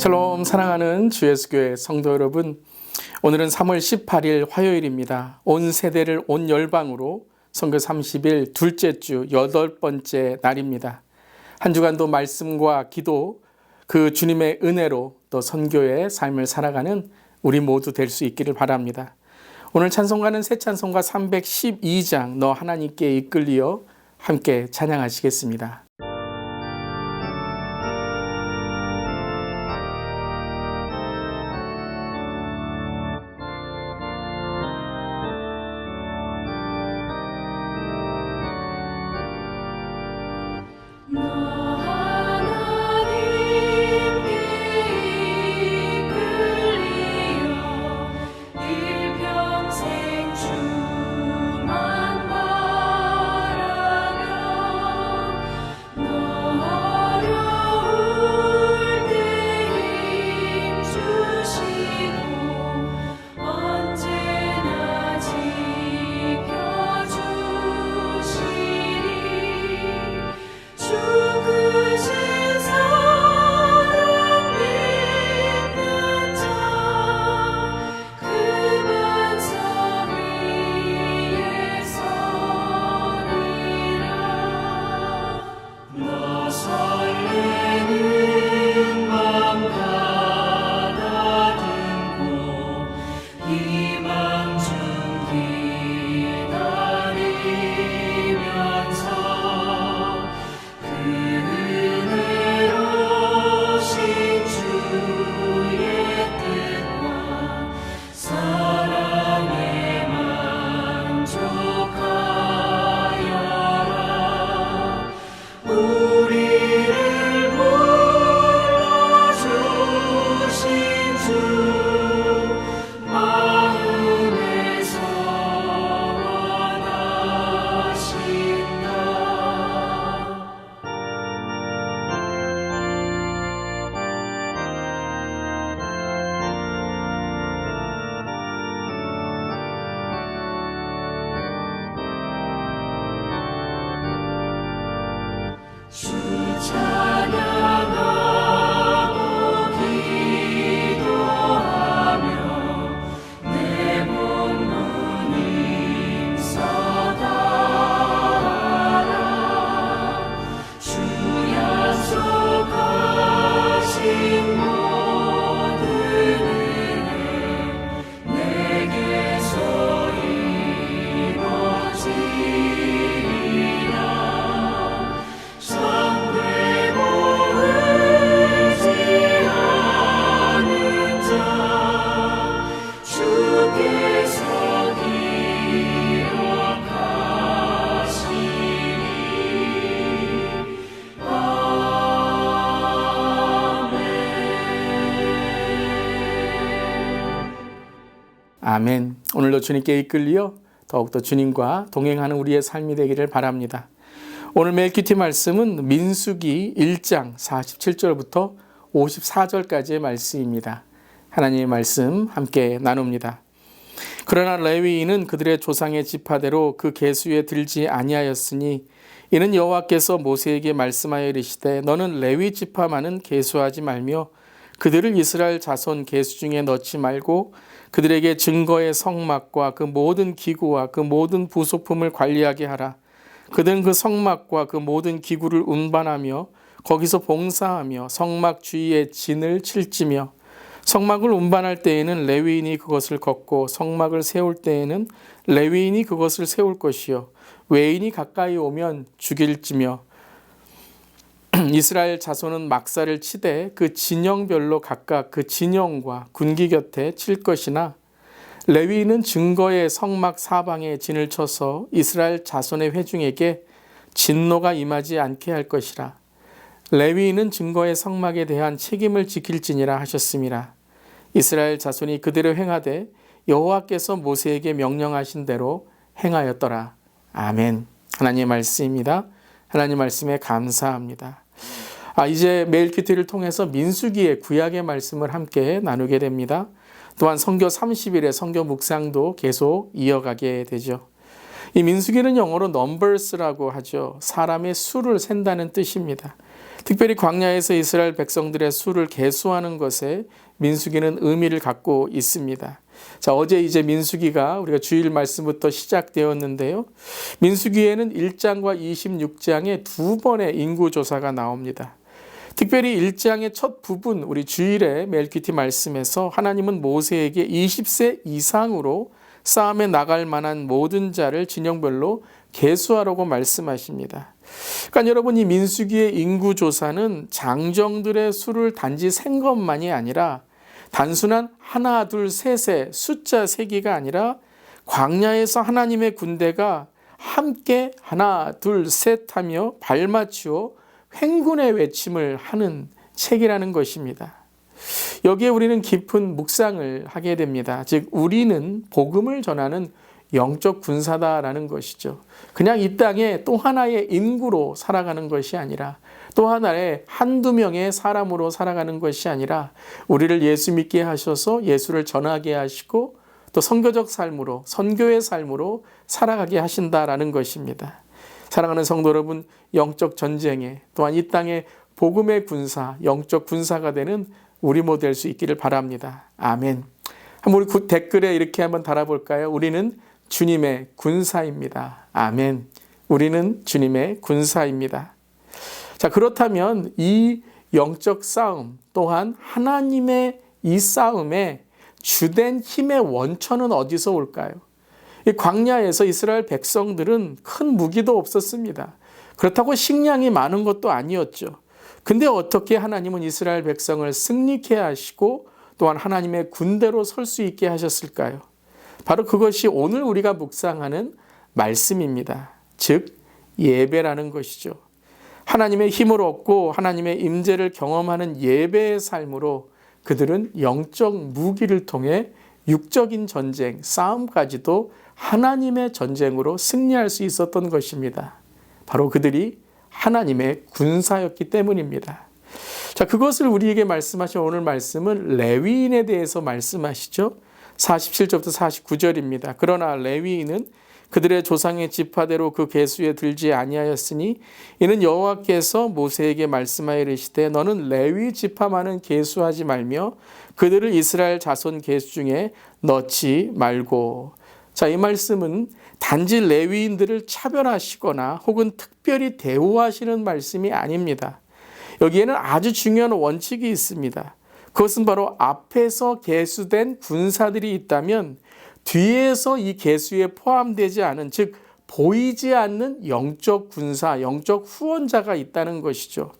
샬롬 사랑하는 주 예수교회 성도 여러분, 오늘은 3월 18일 화요일입니다. 온 세대를 온 열방으로 선교 30일 둘째 주 8번째 날입니다. 한 주간도 말씀과 기도, 그 주님의 은혜로 또 선교의 삶을 살아가는 우리 모두 될 수 있기를 바랍니다. 오늘 찬송가는 새 찬송가 312장 너 하나님께 이끌리어 함께 찬양하시겠습니다. 아멘. 오늘도 주님께 이끌리어 더욱더 주님과 동행하는 우리의 삶이 되기를 바랍니다. 오늘 멜큐티 말씀은 민수기 1장 47절부터 54절까지의 말씀입니다. 하나님의 말씀 함께 나눕니다. 그러나 레위인은 그들의 조상의 지파대로 그 계수에 들지 아니하였으니 이는 여호와께서 모세에게 말씀하여 이르시되 너는 레위 지파만은 계수하지 말며 그들을 이스라엘 자손 계수 중에 넣지 말고 그들에게 증거의 성막과 그 모든 기구와 그 모든 부속품을 관리하게 하라. 그들은 그 성막과 그 모든 기구를 운반하며 거기서 봉사하며 성막 주위에 진을 칠지며 성막을 운반할 때에는 레위인이 그것을 걷고 성막을 세울 때에는 레위인이 그것을 세울 것이요 외인이 가까이 오면 죽일지며 이스라엘 자손은 막사를 치되 그 진영별로 각각 그 진영과 군기 곁에 칠 것이나 레위인은 증거의 성막 사방에 진을 쳐서 이스라엘 자손의 회중에게 진노가 임하지 않게 할 것이라. 레위인은 증거의 성막에 대한 책임을 지킬지니라 하셨습니다. 이스라엘 자손이 그대로 행하되 여호와께서 모세에게 명령하신 대로 행하였더라. 아멘. 하나님의 말씀입니다. 하나님 말씀에 감사합니다. 이제 멜큐티를 통해서 민수기의 구약의 말씀을 함께 나누게 됩니다. 또한 선교 30일의 선교 묵상도 계속 이어가게 되죠. 이 민수기는 영어로 numbers라고 하죠. 사람의 수를 센다는 뜻입니다. 특별히 광야에서 이스라엘 백성들의 수를 계수하는 것에 민수기는 의미를 갖고 있습니다. 자, 어제 이제 민수기가 우리가 주일 말씀부터 시작되었는데요. 민수기에는 1장과 26장에 두 번의 인구조사가 나옵니다. 특별히 1장의 첫 부분, 우리 주일에 멜키티 말씀에서 하나님은 모세에게 20세 이상으로 싸움에 나갈 만한 모든 자를 진영별로 계수하라고 말씀하십니다. 그러니까 여러분, 이 민수기의 인구조사는 장정들의 수를 단지 센 것만이 아니라 단순한 하나, 둘, 셋의 숫자 세기가 아니라 광야에서 하나님의 군대가 함께 하나, 둘, 셋 하며 발맞추어 횡군의 외침을 하는 책이라는 것입니다. 여기에 우리는 깊은 묵상을 하게 됩니다. 즉, 우리는 복음을 전하는 영적 군사다라는 것이죠. 그냥 이 땅에 또 하나의 인구로 살아가는 것이 아니라, 또 하나의 한두 명의 사람으로 살아가는 것이 아니라, 우리를 예수 믿게 하셔서 예수를 전하게 하시고 또 선교적 삶으로, 선교의 삶으로 살아가게 하신다라는 것입니다. 사랑하는 성도 여러분, 영적 전쟁에, 또한 이 땅의 복음의 군사, 영적 군사가 되는 우리 모두 될 수 있기를 바랍니다. 아멘. 한번 우리 댓글에 이렇게 한번 달아볼까요? 우리는 주님의 군사입니다. 아멘. 우리는 주님의 군사입니다. 자, 그렇다면 이 영적 싸움 또한 하나님의 이 싸움의 주된 힘의 원천은 어디서 올까요? 이 광야에서 이스라엘 백성들은 큰 무기도 없었습니다. 그렇다고 식량이 많은 것도 아니었죠. 근데 어떻게 하나님은 이스라엘 백성을 승리케 하시고 또한 하나님의 군대로 설 수 있게 하셨을까요? 바로 그것이 오늘 우리가 묵상하는 말씀입니다. 즉, 예배라는 것이죠. 하나님의 힘을 얻고 하나님의 임재를 경험하는 예배의 삶으로 그들은 영적 무기를 통해 육적인 전쟁, 싸움까지도 하나님의 전쟁으로 승리할 수 있었던 것입니다. 바로 그들이 하나님의 군사였기 때문입니다. 자, 그것을 우리에게 말씀하신 오늘 말씀은 레위인에 대해서 말씀하시죠. 47절부터 49절입니다. 그러나 레위인은 그들의 조상의 지파대로 그 계수에 들지 아니하였으니 이는 여호와께서 모세에게 말씀하여 이르시되 너는 레위 지파만은 계수하지 말며 그들을 이스라엘 자손 계수 중에 넣지 말고. 자, 이 말씀은 단지 레위인들을 차별하시거나 혹은 특별히 대우하시는 말씀이 아닙니다. 여기에는 아주 중요한 원칙이 있습니다. 그것은 바로 앞에서 계수된 군사들이 있다면 뒤에서 이 계수에 포함되지 않은, 즉 보이지 않는 영적 군사, 영적 후원자가 있다는 것이죠.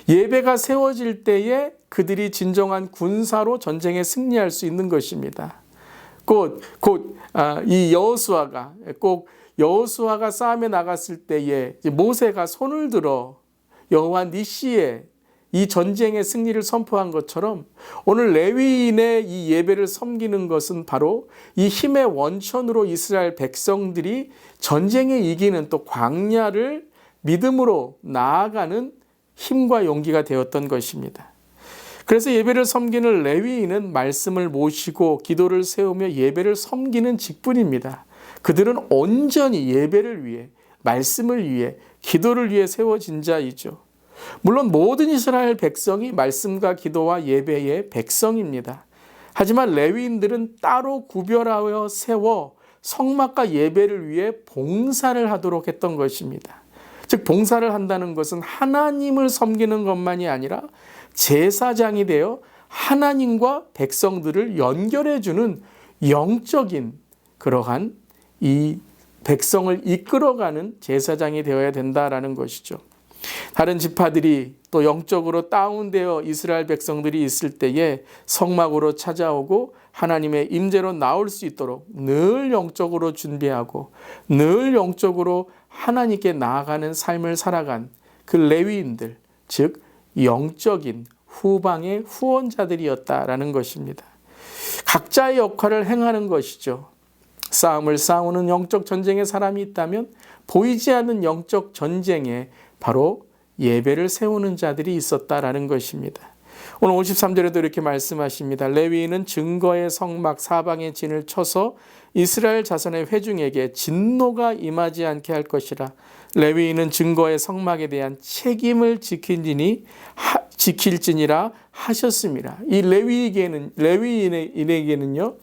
예배가 세워질 때에 그들이 진정한 군사로 전쟁에 승리할 수 있는 것입니다. 이 여호수아가 싸움에 나갔을 때에 모세가 손을 들어 여호와 니시의 이 전쟁의 승리를 선포한 것처럼 오늘 레위인의 이 예배를 섬기는 것은 바로 이 힘의 원천으로 이스라엘 백성들이 전쟁에 이기는 또 광야를 믿음으로 나아가는 힘과 용기가 되었던 것입니다. 그래서 예배를 섬기는 레위인은 말씀을 모시고 기도를 세우며 예배를 섬기는 직분입니다. 그들은 온전히 예배를 위해, 말씀을 위해, 기도를 위해 세워진 자이죠. 물론 모든 이스라엘 백성이 말씀과 기도와 예배의 백성입니다. 하지만 레위인들은 따로 구별하여 세워 성막과 예배를 위해 봉사를 하도록 했던 것입니다. 즉, 봉사를 한다는 것은 하나님을 섬기는 것만이 아니라 제사장이 되어 하나님과 백성들을 연결해주는 영적인 그러한 이 백성을 이끌어가는 제사장이 되어야 된다라는 것이죠. 다른 지파들이 또 영적으로 다운되어 이스라엘 백성들이 있을 때에 성막으로 찾아오고 하나님의 임재로 나올 수 있도록 늘 영적으로 준비하고 늘 영적으로 하나님께 나아가는 삶을 살아간 그 레위인들, 즉 영적인 후방의 후원자들이었다라는 것입니다. 각자의 역할을 행하는 것이죠. 싸움을 싸우는 영적 전쟁의 사람이 있다면 보이지 않는 영적 전쟁에 바로 예배를 세우는 자들이 있었다라는 것입니다. 오늘 53절에도 이렇게 말씀하십니다. 레위인은 증거의 성막 사방에 진을 쳐서 이스라엘 자손의 회중에게 진노가 임하지 않게 할 것이라. 레위인은 증거의 성막에 대한 책임을 지킬지니라 하셨습니다. 이 레위인에게는요,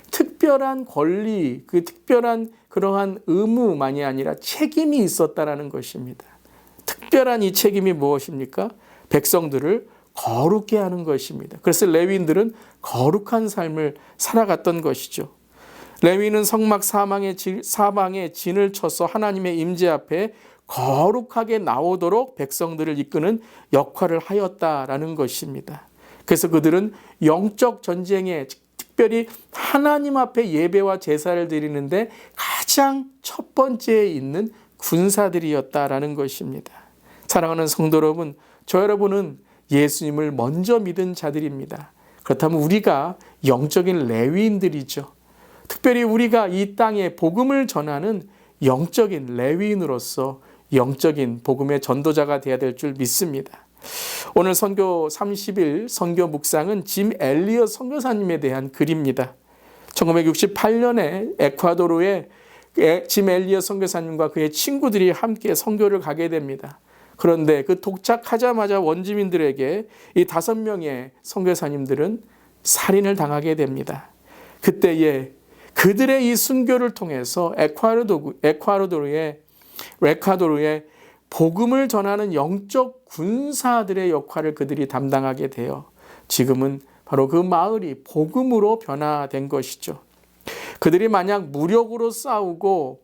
특별한 권리, 그 특별한 그러한 의무만이 아니라 책임이 있었다라는 것입니다. 특별한 이 책임이 무엇입니까? 백성들을 거룩게 하는 것입니다. 그래서 레위인들은 거룩한 삶을 살아갔던 것이죠. 레위인은 성막 사방에 진을 쳐서 하나님의 임재 앞에 거룩하게 나오도록 백성들을 이끄는 역할을 하였다라는 것입니다. 그래서 그들은 영적 전쟁에, 특별히 하나님 앞에 예배와 제사를 드리는데 가장 첫 번째에 있는 군사들이었다라는 것입니다. 사랑하는 성도 여러분, 저 여러분은 예수님을 먼저 믿은 자들입니다. 그렇다면 우리가 영적인 레위인들이죠. 특별히 우리가 이 땅에 복음을 전하는 영적인 레위인으로서 영적인 복음의 전도자가 되어야 될 줄 믿습니다. 오늘 선교 30일 선교 묵상은 짐 엘리엇 선교사님에 대한 글입니다. 1968년에 에콰도르에 짐 엘리엇 선교사님과 그의 친구들이 함께 선교를 가게 됩니다. 그런데 그 도착하자마자 원주민들에게 이 5명의 선교사님들은 살인을 당하게 됩니다. 그때에 그들의 이 순교를 통해서 에콰도르에 복음을 전하는 영적 군사들의 역할을 그들이 담당하게 되어 지금은 바로 그 마을이 복음으로 변화된 것이죠. 그들이 만약 무력으로 싸우고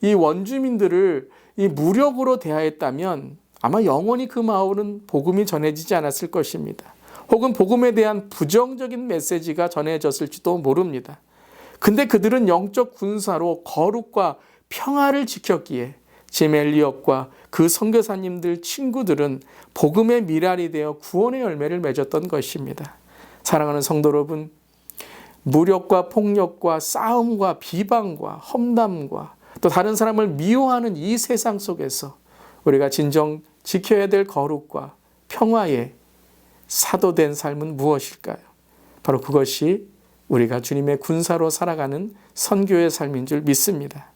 이 원주민들을 이 무력으로 대하였다면 아마 영원히 그 마을은 복음이 전해지지 않았을 것입니다. 혹은 복음에 대한 부정적인 메시지가 전해졌을지도 모릅니다. 근데 그들은 영적 군사로 거룩과 평화를 지켰기에 짐 엘리엇과 그 선교사님들 친구들은 복음의 미랄이 되어 구원의 열매를 맺었던 것입니다. 사랑하는 성도 여러분, 무력과 폭력과 싸움과 비방과 험담과 또 다른 사람을 미워하는 이 세상 속에서 우리가 진정 지켜야 될 거룩과 평화의 사도된 삶은 무엇일까요? 바로 그것이 우리가 주님의 군사로 살아가는 선교의 삶인 줄 믿습니다.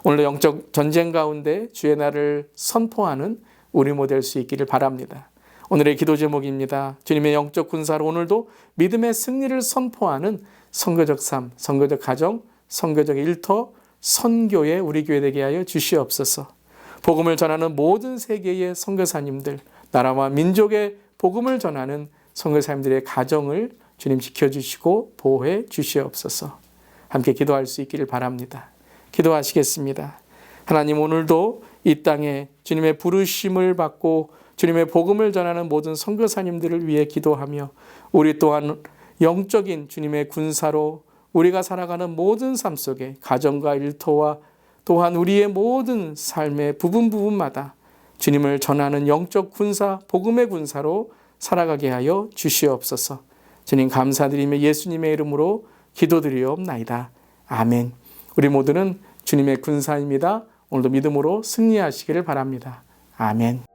오늘도 영적 전쟁 가운데 주의 날을 선포하는 우리 모델 수 있기를 바랍니다. 오늘의 기도 제목입니다. 주님의 영적 군사로 오늘도 믿음의 승리를 선포하는 선교적 삶, 선교적 가정, 선교적 일터, 선교에 우리 교회 되게 하여 주시옵소서. 복음을 전하는 모든 세계의 선교사님들, 나라와 민족의 복음을 전하는 선교사님들의 가정을 주님 지켜주시고 보호해 주시옵소서. 함께 기도할 수 있기를 바랍니다. 기도하시겠습니다. 하나님, 오늘도 이 땅에 주님의 부르심을 받고 주님의 복음을 전하는 모든 선교사님들을 위해 기도하며 우리 또한 영적인 주님의 군사로 우리가 살아가는 모든 삶 속에 가정과 일터와 또한 우리의 모든 삶의 부분마다 주님을 전하는 영적 군사, 복음의 군사로 살아가게 하여 주시옵소서. 주님 감사드리며 예수님의 이름으로 기도드리옵나이다. 아멘. 우리 모두는 주님의 군사입니다. 오늘도 믿음으로 승리하시기를 바랍니다. 아멘.